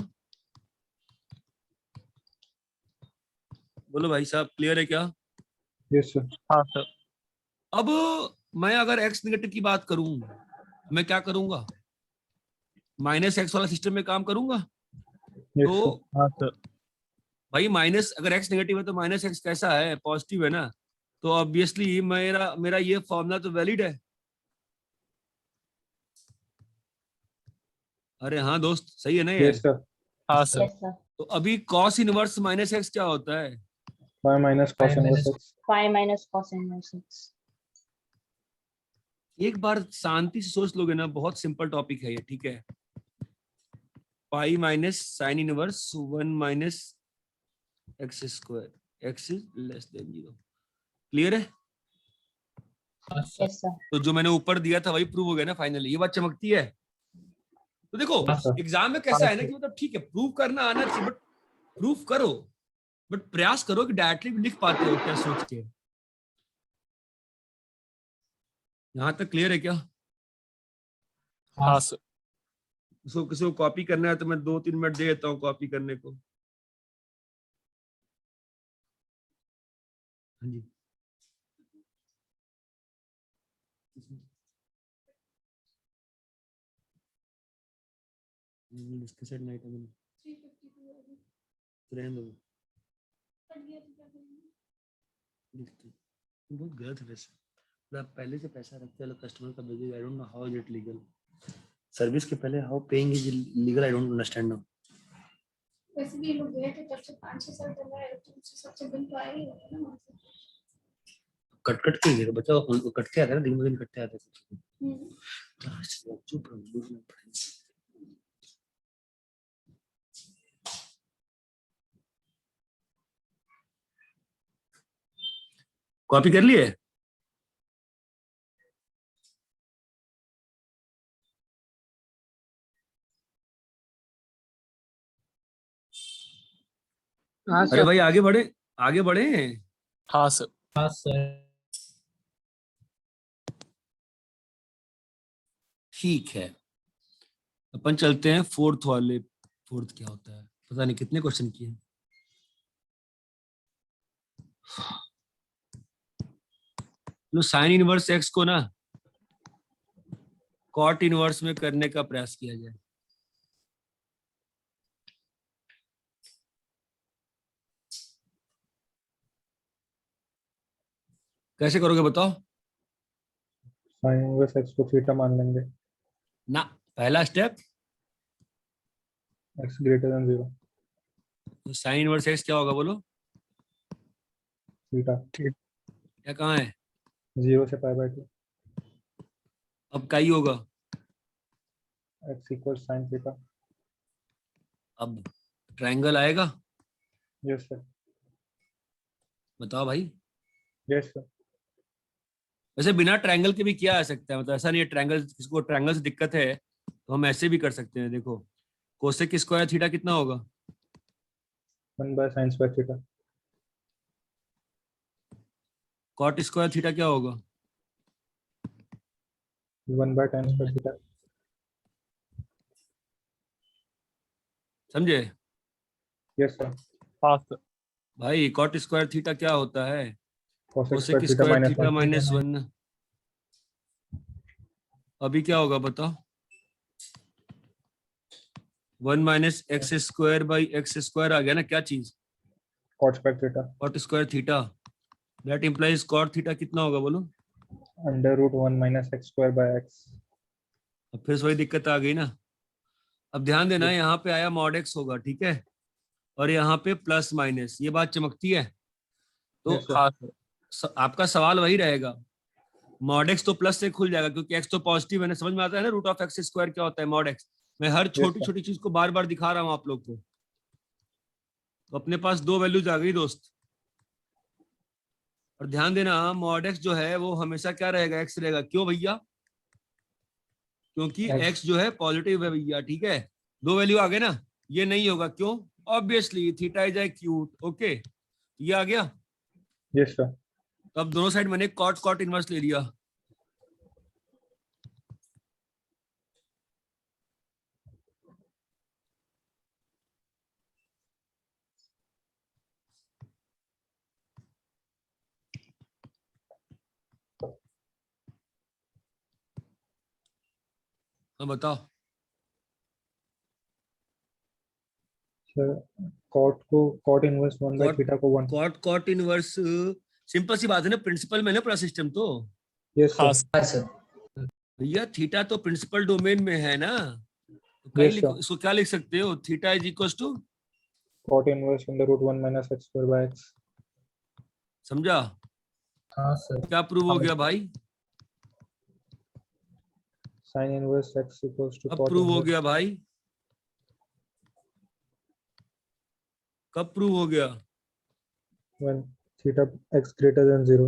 बोलो भाई साहब, क्लियर है क्या? Yes sir. हाँ सर। अब मैं अगर एक्स नेगेटिव की बात करूं, मैं क्या करूंगा? -x वाला सिस्टम में काम करूंगा। यस तो सर। हाँ सर। भाई माइनस, अगर x नेगेटिव है तो -x कैसा है? पॉजिटिव है ना। तो ऑब्वियसली मेरा मेरा ये फॉर्मूला तो वैलिड है। अरे हाँ दोस्त, सही है ना ये? Yes sir. हाँ सर। Yes sir. तो अभी cos इनवर्स -x क्या होता है? y - cos inverse x। π - cos inverse x। एक बार शांति से सोच लोगे ना, बहुत सिंपल टॉपिक है ये, ठीक है। Pi minus sine inverse 1 - x², x is less than 0। Clear है? हाँ सर। Yes sir. तो जो मैंने ऊपर दिया था वही प्रूव हो गया ना फाइनली। ये बात चमकती है। तो देखो हाँ सर। एग्जाम में कैसा है ना कि मतलब ठीक है, प्रूव करना आना चाहिए, बट प्रूव करो, बट प्रयास करो कि डायरेक्टली भी लिख पाते हो क्या सोच के। यहां तक क्लियर है क्या? हाँ सर। उसको किसी को कॉपी करना है तो मैं 2-3 मिनट दे देता हूँ कॉपी करने को। हाँ जी, डिस्कस एट नाइट में 352 अभी रहने दो, कट गया तो क्या करेंगे? लिखते हैं। बहुत गलत है वैसे, मतलब आप पहले से पैसा रखते हो कस्टमर का भेजिए। I don't know how is it legal. Service के पहले how paying is legal, I don't understand now. वैसे भी ये लोग गए थे तब से 5-6 साल चल रहा है, तो उससे सबसे बिल तो आया ही होगा ना वहाँ से। कट कट के ये बच्चा कट के आता है ना, दिन ब दिन कटते आता है। चुप रहो। कॉपी कर लिए? हाँ अरे सर। भाई आगे बढ़े, आगे बढ़े। हाँ सर। हाँ सर। ठीक है, अपन चलते हैं फोर्थ वाले। फोर्थ क्या होता है पता नहीं, कितने क्वेश्चन किए। लो साइन इनवर्स एक्स को ना कॉट इनवर्स में करने का प्रयास किया जाए। कैसे करोगे बताओ? साइन इनवर्स एक्स को थीटा मान लेंगे, ना, पहला step x greater than 0, sign inverse x क्या होगा बोलो? थीटा क्या कहाँ है? 0 से पाई बाय 2, अब क्या ही होगा? X equal sine theta. अब ट्रायंगल आएगा? यस सर, बताओ भाई। Yes sir. वैसे बिना ट्रायंगल के भी किया जा सकता है, मतलब ऐसा नहीं है ट्रायंगल, किसको ट्रायंगल से दिक्कत है तो हम ऐसे भी कर सकते हैं। देखो कोसेक स्क्वायर थीटा कितना होगा? 1 by sine square theta, cot square theta क्या होगा? 1 बाय tan स्क्वायर थीटा। समझे? Yes sir. हाँ सर। भाई कॉट स्क्वायर थीटा क्या होता है? Cosec cosec square theta square theta minus -1। अभी क्या होगा बताओ? 1 minus x square by x square आ गया ना, क्या चीज? Cot square theta, cot square theta. That implies cot theta कितना होगा बोलो? √1 minus x square by x. अब फिर से वही दिक्कत आ गई ना। अब ध्यान देना, यहाँ पे आया मॉड एक्स होगा, ठीक है, और यहाँ पे प्लस माइनस, ये बात चमकती है। तो Yes, sir. हाँ सर। आपका सवाल वही रहेगा, मॉड एक्स तो प्लस से खुल जाएगा क्योंकि एक्स तो पॉजिटिव है ना, समझ में आता है ना √(x²) क्या होता है मॉड एक्स। मैं हर छोटी sir. छोटी चीज को बार बार दिखा रहा हूँ आप लोग को। तो अपने पास दो वैल्यूज आ गई दोस्त। और ध्यान देना मॉड एक्स जो है वो हमेशा क्या रहेगा? एक्स रहेगा। क्यों भैया? क्योंकि X. एक्स जो है पॉजिटिव है भैया, ठीक है। दो वैल्यू आ गए ना, ये नहीं होगा। क्यों? Obviously theta is acute. Okay, ये आ गया। Yes sir. तो अब दोनों साइड मैंने कॉट कॉट इनवर्स ले लिया। अब बताओ। Sir cot inverse 1 by theta को 1। कॉट कॉट इनवर्स सिंपल सी बात है ना, प्रिंसिपल में ना पूरा सिस्टम। तो यस हाँ सर। हाँ सर। भैया थीटा तो प्रिंसिपल डोमेन में है ना, तो कहीं Yes, sir. इसको क्या लिख सकते हो? Theta is equal to, cot inverse √1 minus x square by x. समझा? हाँ सर। क्या प्रूव हो गया भाई? Sine inverse x equals to अब कॉट प्रूव हो इनवर्स गया भाई। कब प्रूव हो गया? When theta x greater than 0,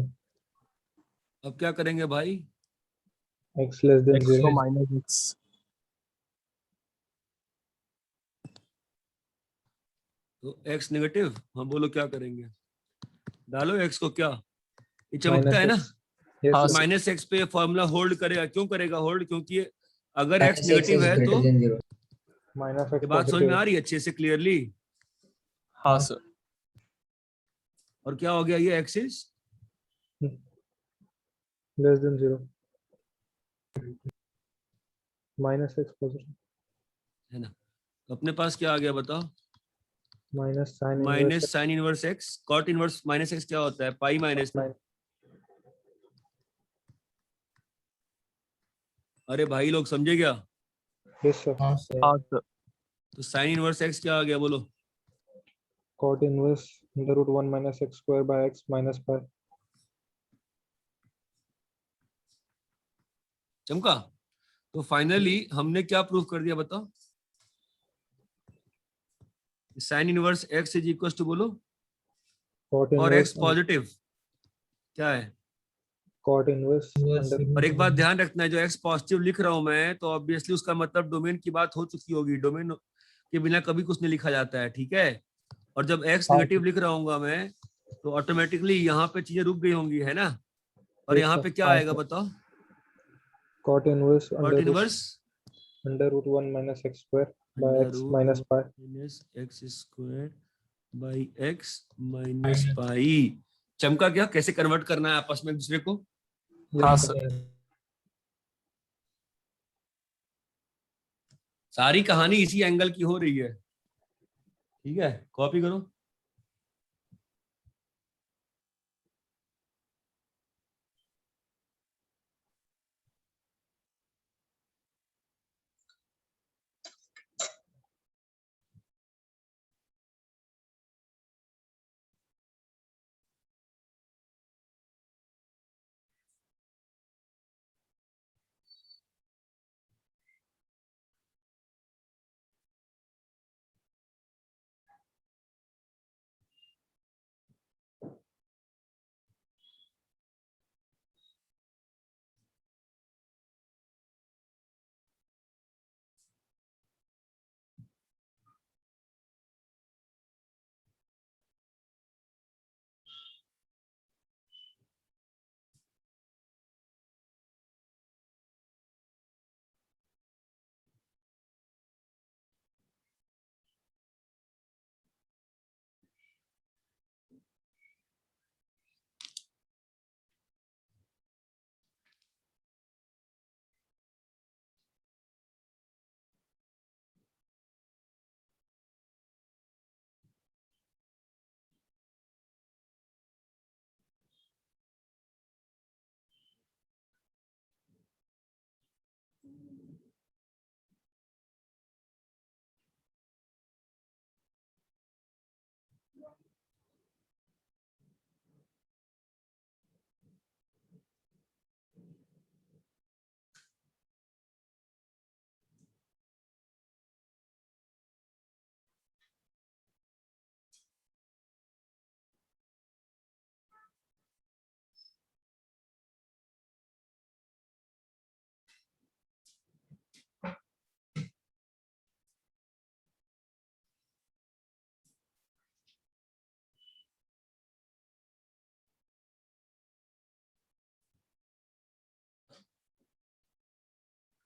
अब क्या करेंगे भाई? X less than x 0। को माइनस एक्स। तो एक्स नेगेटिव, हाँ बोलो क्या करेंगे? डालो एक्स को। क्या ये चमकता है ना? यस हाँ सर। सर। माइनस एक्स पे फॉर्मूला होल्ड करेगा। क्यों करेगा होल्ड? क्योंकि अगर x Minus x negative is है greater तो than 0. माइनस ये एक्स बात समझ में पॉजिटिव आ रही है अच्छे से क्लियरली? हाँ सर। और क्या हो गया? ये x is less than 0, minus x positive, है ना। तो अपने पास क्या आ गया बताओ? Minus sine minus sine inverse x. Cot inverse minus x क्या होता है? Pi minus. अरे भाई लोग समझे क्या? Yes sir. हाँ सर। हाँ सर। तो साइन इनवर्स एक्स क्या आ गया बोलो? Cot inverse √1 minus x square by x minus pi. चमका? तो फाइनली हमने क्या प्रूफ कर दिया बताओ? Sine inverse x is equal to बोलो, कॉट और एक्स इनवर्स पॉजिटिव क्या है? Cot inverse under. और एक बात ध्यान रखना है, जो एक्स पॉजिटिव लिख रहा हूं मैं तो ऑब्वियसली उसका मतलब डोमेन की बात हो चुकी होगी। डोमेन के बिना कभी कुछ नहीं लिखा जाता है, ठीक है। और जब एक्स नेगेटिव लिख रहा हूँ मैं तो ऑटोमेटिकली यहाँ पे चीजें रुक गई होंगी, है ना। और Yes, यहाँ sir. पे क्या आएगा बताओ? Cot inverse cot inverse √1 minus x square by x minus pi. Minus x square by x minus pi. चमका क्या? कैसे कन्वर्ट करना है आपस में एक दूसरे को? हाँ सर। सारी कहानी इसी एंगल की हो रही है, ठीक है। कॉपी करो।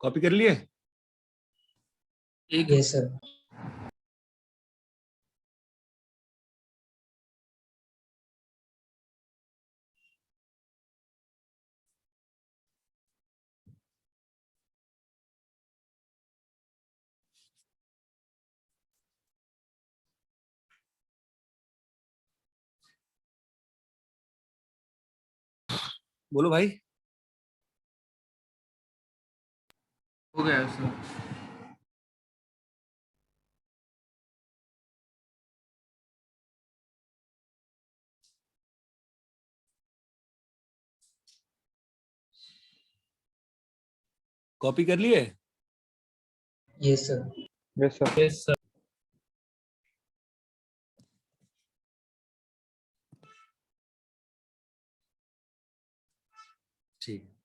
कॉपी कर लिए? Yes, sir. बोलो भाई। हो गया सर। कॉपी कर लिए? Yes, sir. Yes, sir. Yes, sir. ठीक है।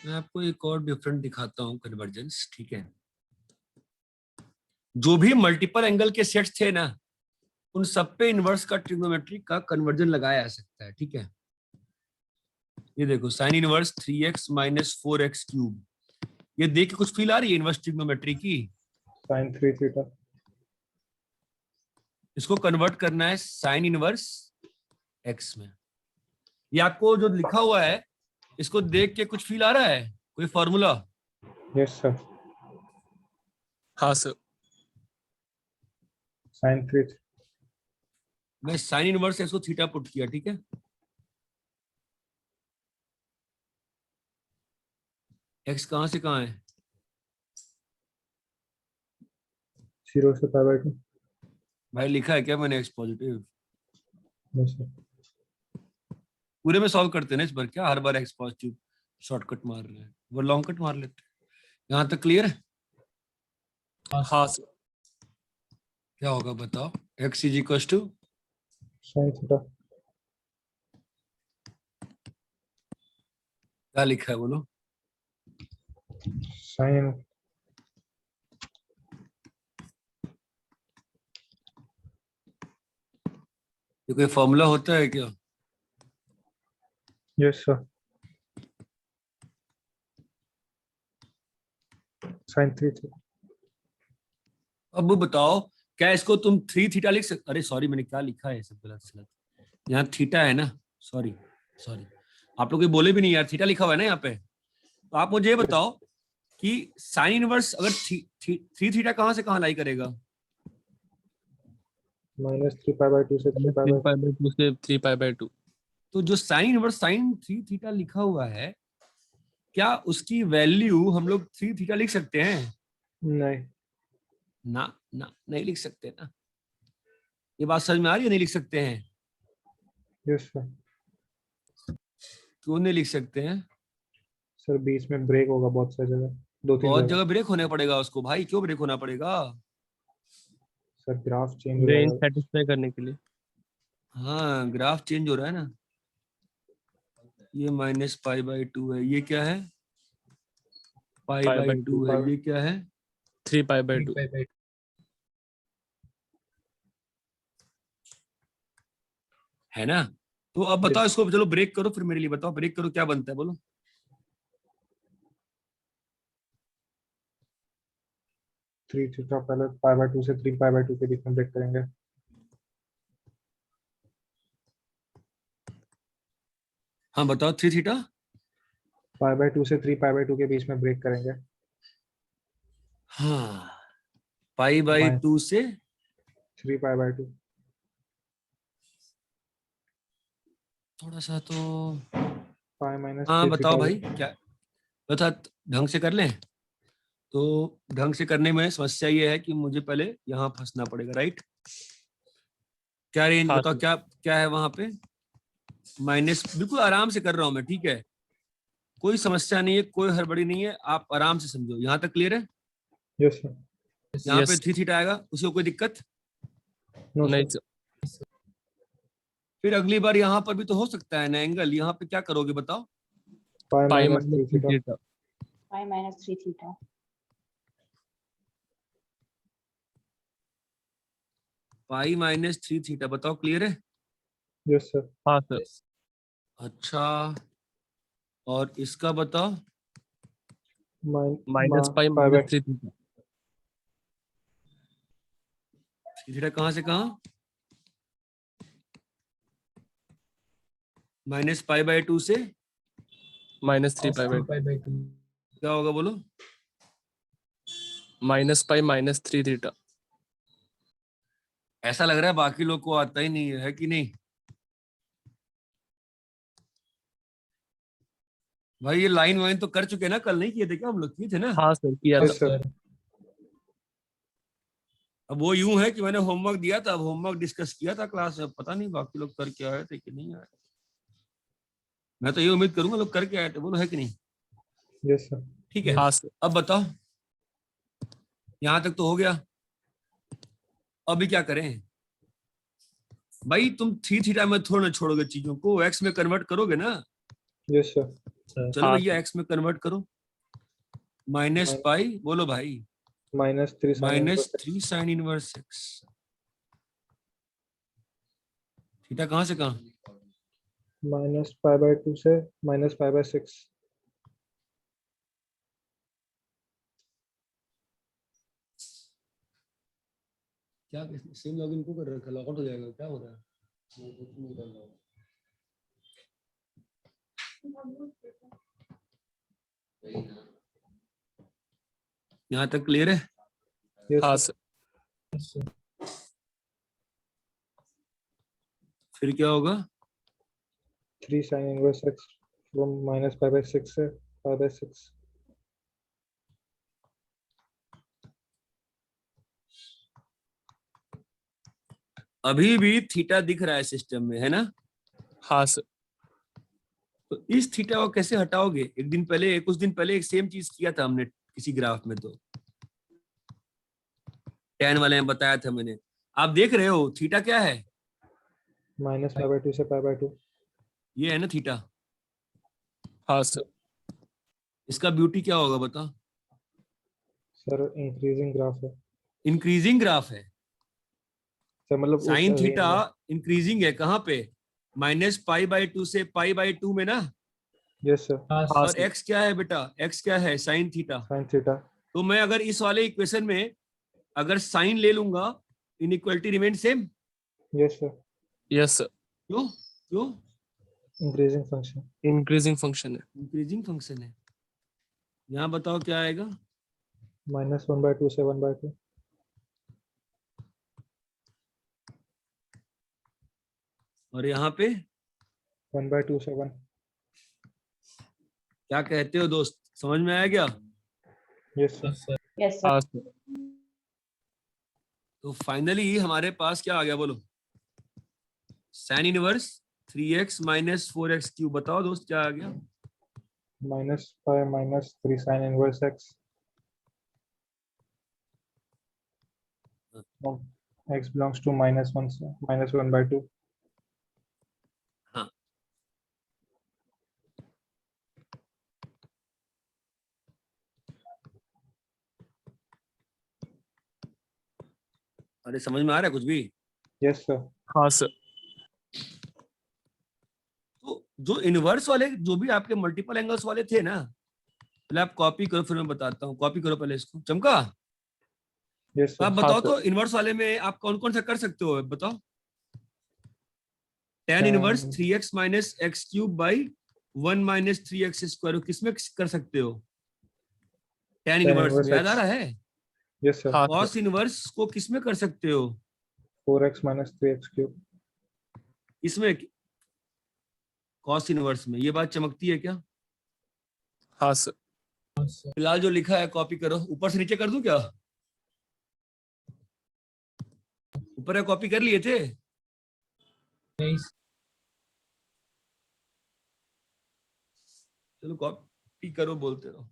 मैं आपको एक और डिफरेंट दिखाता हूँ कन्वर्जेंस, ठीक है। जो भी मल्टीपल एंगल के सेट्स थे ना, उन सब पे इनवर्स का ट्रिग्नोमेट्री का कन्वर्जन लगाया जा सकता है, ठीक है। ये देखो sine inverse 3x minus 4x cube, ये देख के कुछ फील आ रही है इनवर्स ट्रिग्नोमेट्री की? Sin 3 theta. इसको कन्वर्ट करना है साइन इनवर्स x में। ये आपको जो लिखा हुआ है इसको देख के कुछ फील आ रहा है? कोई फॉर्मूला? Yes, sir. हाँ सर। Sin 3. मैं साइन इनवर्स इसको थीटा पुट किया, ठीक है। x कहां से कहां है? 0 से pi by 2. भाई लिखा है क्या मैंने x पॉजिटिव? Yes, sir. पूरे में सॉल्व करते हैं ना इस बार, क्या हर बार x पॉजिटिव शॉर्टकट मार रहे हैं? वो लॉन्ग कट मार लेते हैं। यहाँ तक क्लियर है? हाँ सर। क्या होगा बताओ? x is equal to Sin theta. क्या लिखा है बोलो? Sin. ये कोई फॉर्मूला होता है क्या? Yes, sir. Sin 3 theta. अब बताओ क्या इसको तुम 3 थीटा लिख सकते? अरे सॉरी, मैंने क्या लिखा है, सब गलत गलत। यहाँ थीटा है ना, सॉरी सॉरी, आप लोग बोले भी नहीं यार, थीटा लिखा हुआ है ना यहाँ पे। तो आप मुझे ये बताओ कि साइन इनवर्स अगर 3 थीटा कहाँ से कहाँ लाई करेगा? Minus 3 pi by 2 से 3 pi by 2. 3 से 3 पाई बाई 2। तो जो साइन इनवर्स साइन 3 थीटा लिखा हुआ है, क्या उसकी वैल्यू हम लोग 3 थीटा लिख सकते हैं? नहीं. ना ना, नहीं लिख सकते ना। ये बात समझ में आ रही है? नहीं लिख सकते हैं। Yes, sir. क्यों नहीं लिख सकते हैं? सर बीच में ब्रेक होगा बहुत सारी जगह, 2-3 बहुत जगह. जगह ब्रेक होने पड़ेगा उसको भाई। क्यों ब्रेक होना पड़ेगा? सर ग्राफ चेंज हो रेंज जाएगा. सेटिस्फाई करने के लिए। हाँ ग्राफ चेंज हो रहा है ना। ये माइनस पाई बाई 2 है, ये क्या है? पाई पाई बाई बाई 2 है, ये क्या है? 3 पाई बाई 2। है ना? तो अब बताओ इसको, चलो ब्रेक करो फिर मेरे लिए बताओ, ब्रेक करो क्या बनता है बोलो? थ्री थीटा पहले पाई बाय 2 से 3 पाई बाय 2 के बीच में ब्रेक करेंगे. हाँ बताओ 3 थीटा। पाई बाय 2 से 3 पाई बाय 2 के बीच में ब्रेक करेंगे. हाँ पाई बाई 2 से 3 पाई बाय 2. थोड़ा सा तो पाई माइनस हाँ 3 बताओ थीटा. भाई क्या बता, ढंग से कर लें? तो ढंग से करने में समस्या ये है कि मुझे पहले यहाँ फंसना पड़ेगा, राइट? क्या रेंज हाँ, बताओ, क्या क्या है वहां पे? माइनस, बिल्कुल आराम से कर रहा हूं मैं, ठीक है, कोई समस्या नहीं है, कोई हड़बड़ी नहीं है, आप आराम से समझो। यहाँ तक क्लियर है? Yes sir. यहाँ Yes, पे 3 थीटा आएगा, उसको कोई दिक्कत? नो नहीं सर. सर। फिर अगली बार यहाँ पर भी तो हो सकता है ना एंगल, यहाँ पे क्या करोगे बताओ? पाई पाई माइनस 3 माइनस theta. Theta. Pi minus 3 theta. Pi minus 3 theta, बताओ क्लियर है? Yes sir. हाँ सर। अच्छा और इसका बताओ। Minus pi pi by minus 3 theta. Theta कहाँ से कहाँ? माइनस पाई बाय 2 से minus 3 pi by 3 pi by 2. क्या होगा बोलो? Minus pi minus 3 theta. ऐसा लग रहा है बाकी लोग को आता ही नहीं है कि नहीं? भाई ये लाइन वाइन तो कर चुके हैं ना, कल नहीं किए थे क्या हम लोग? किए थे ना। हाँ सर किया Yes, था। sir. Sir, अब वो यूं है कि मैंने होमवर्क दिया था, अब होमवर्क डिस्कस किया था क्लास में, पता नहीं बाकी लोग कर के आए थे कि नहीं आए। मैं तो ये उम्मीद करूंगा लोग करके आए थे, बोलो है कि नहीं? Yes, sir. ठीक है। हाँ सर। अब बताओ, यहां तक तो हो गया। अभी क्या करें भाई? तुम थ्री थीटा में थोड़ा ना छोड़ोगे चीजों को, एक्स में कन्वर्ट करोगे ना। Yes, sir. sir. चलो हाँ भैया सर। एक्स में कन्वर्ट करो। माइनस Min- पाई, बोलो भाई। -3 sin minus inverse 3 sign inverse x. Theta कहाँ से कहाँ? -π/2 से -π/6. क्या सेम लॉगिन को कर रखा, लॉगआउट हो जाएगा, क्या हो रहा है? मैं कुछ नहीं कर रहा हूँ। यहाँ तक क्लियर है? Yes, हाँ sir. सर। Yes, sir. फिर क्या होगा? 3 sin inverse x from -π/6 से π/6. अभी भी थीटा दिख रहा है सिस्टम में, है ना? हाँ सर। तो इस थीटा को कैसे हटाओगे? एक दिन पहले, कुछ दिन पहले एक सेम चीज किया था हमने किसी ग्राफ में, तो tan वाले में बताया था मैंने। आप देख रहे हो थीटा क्या है? -π/2 से π/2. ये है ना थीटा। हाँ सर। इसका ब्यूटी क्या होगा बता? सर इंक्रीजिंग ग्राफ है इंक्रीजिंग ग्राफ है। सर, मतलब उस साइन range थीटा में. इंक्रीजिंग है, कहाँ पे? -π/2 से π/2 में ना। Yes, sir. हाँ, हाँ और सर। x क्या है बेटा? x क्या है? Sine theta. sin theta. तो मैं अगर इस वाले इक्वेशन में अगर साइन ले लूंगा, inequality remain same. Yes, sir. Yes sir. क्यों? क्यों? Increasing function. इंक्रीजिंग फंक्शन है। इंक्रीजिंग फंक्शन है। यहाँ बताओ क्या आएगा? -1/2 से 1/2. और यहाँ पे 1/2 से 1. क्या कहते हो दोस्त, समझ में आया क्या? Yes, sir. Yes, sir. Yes, sir. हाँ सर। तो फाइनली हमारे पास क्या आ गया बोलो? Sine inverse 3x - 4x cube. बताओ दोस्त क्या आ गया? -π - 3 sin inverse x. X belongs to -1/2. हाँ। अरे समझ में आ रहा है कुछ भी? Yes, sir. हाँ सर। तो जो इनवर्स वाले, जो भी आपके मल्टीपल एंगल्स वाले थे ना, पहले आप कॉपी करो, फिर मैं बताता हूँ। कॉपी करो पहले इसको। चमका, Yes, तो sir. आप हाँ बताओ सर। तो इनवर्स वाले में आप कौन कौन सा कर सकते हो बताओ? tan Tan- inverse 3x - x³/1 - 3x², किसमें कर सकते हो? tan Tan इनवर्स inverse में, याद आ x. रहा है? Yes, sir. हाँ cos सर। इनवर्स को किसमें कर सकते हो? 4x - 3x³. इसमें cos इनवर्स में। ये बात चमकती है क्या? हाँ सर। Yes, sir. फिलहाल जो लिखा है कॉपी करो, ऊपर से नीचे कर दूं क्या? ऊपर है, कॉपी कर लिए थे? Nice. चलो कॉपी करो, बोलते रहो।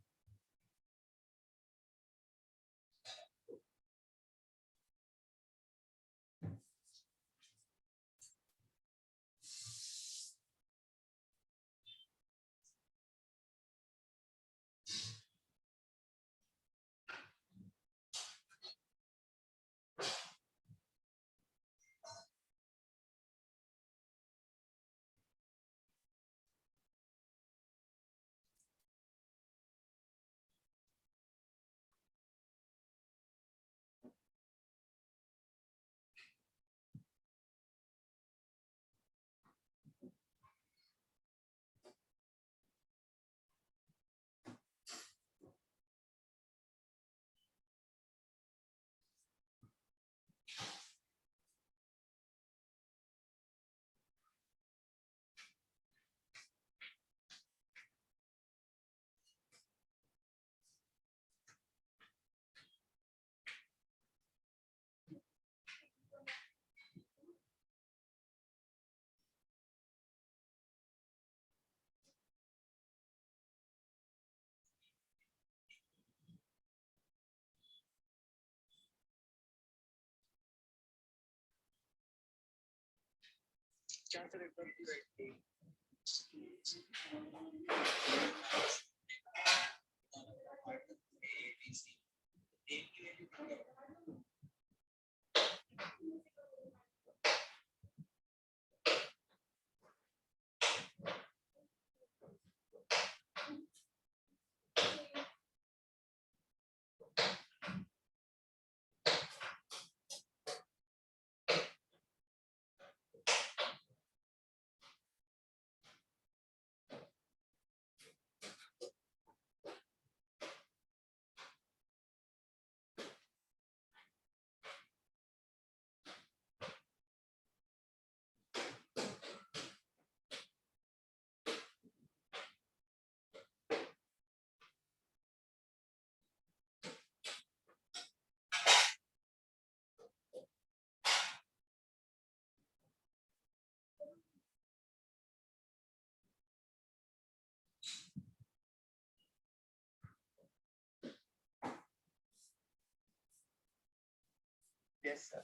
Yes sir.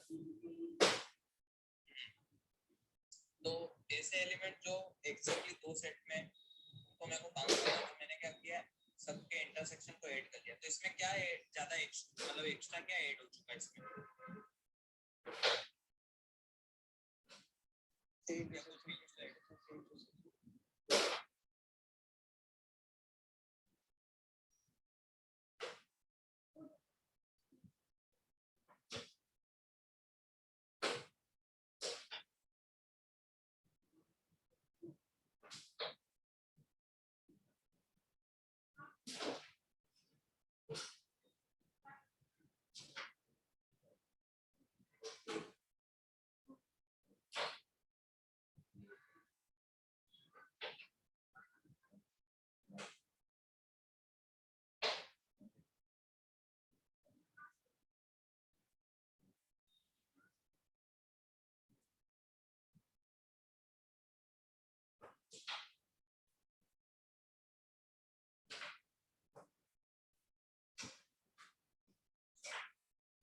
तो ऐसे एलिमेंट जो एग्जैक्टली दो सेट में तो मेरे को काम करना था, मैंने क्या किया सबके इंटरसेक्शन को ऐड कर लिया। तो इसमें क्या है ज्यादा मतलब एक्स्ट्रा क्या ऐड हो चुका है इसमें?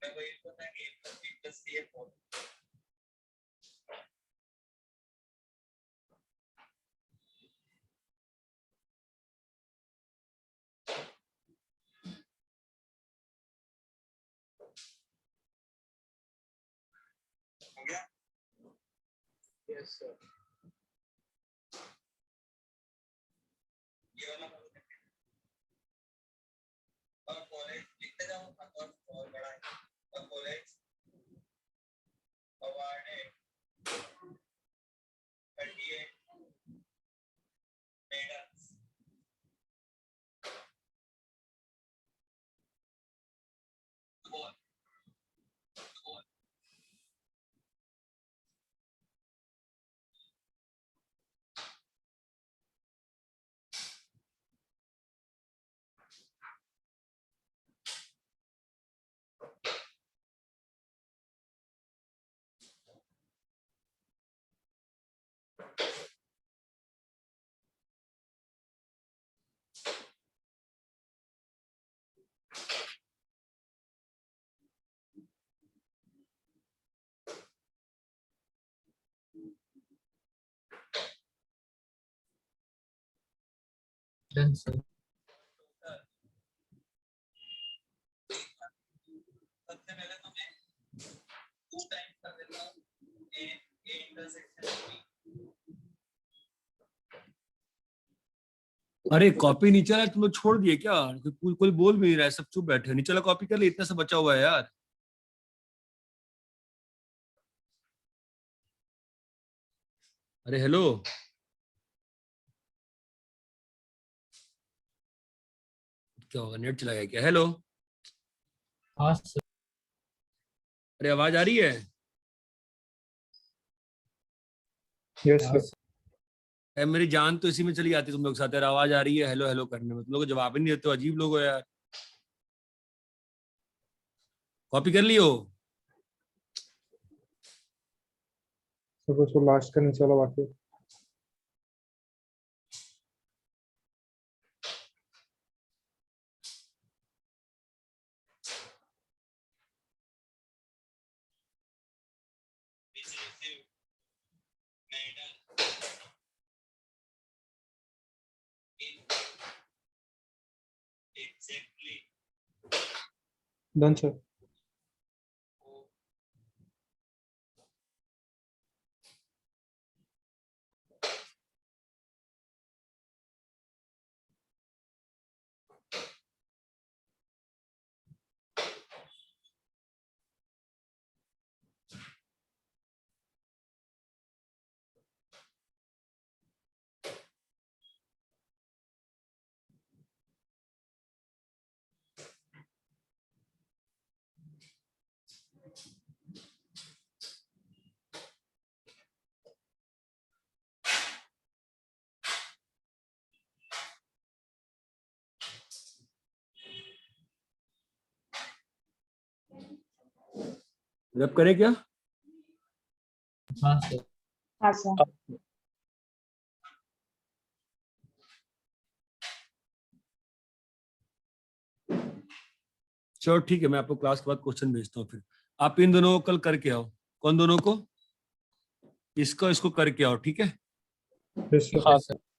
मैं वही पता है कि प्लस ये हो गया। Yes sir. ये वाला और कॉलेज लिखते जाऊँ और बड़ा है और college awarded 38 medals. Done, sir. सबसे पहले तो मैं 2 टाइम्स कर देता हूँ ए इंटरसेक्शन। अरे कॉपी नीचे वाला तुम लोग छोड़ दिए क्या? कोई बोल भी नहीं रहा है, सब चुप बैठे। नीचे वाला कॉपी कर ले, इतना सा बचा हुआ है यार। अरे हेलो, क्या होगा, नेट चला गया क्या? हेलो, हाँ सर। अरे आवाज आ रही है? यस हाँ सर। अरे मेरी जान तो इसी में चली जाती तुम लोग के साथ यार। आवाज आ रही है हेलो हेलो करने में, तुम लोग जवाब ही नहीं देते हो, अजीब लोग हो यार। कॉपी कर लियो? सर बस वो लास्ट का नीचे वाला बाकी है। Medal exactly. Done, sir. रब करे क्या? हाँ सर। हाँ सर। चलो ठीक है, मैं आपको क्लास के बाद क्वेश्चन भेजता हूँ। फिर आप इन दोनों को कल करके आओ। कौन दोनों को? इसको करके आओ, ठीक है? Yes, sir. हाँ सर।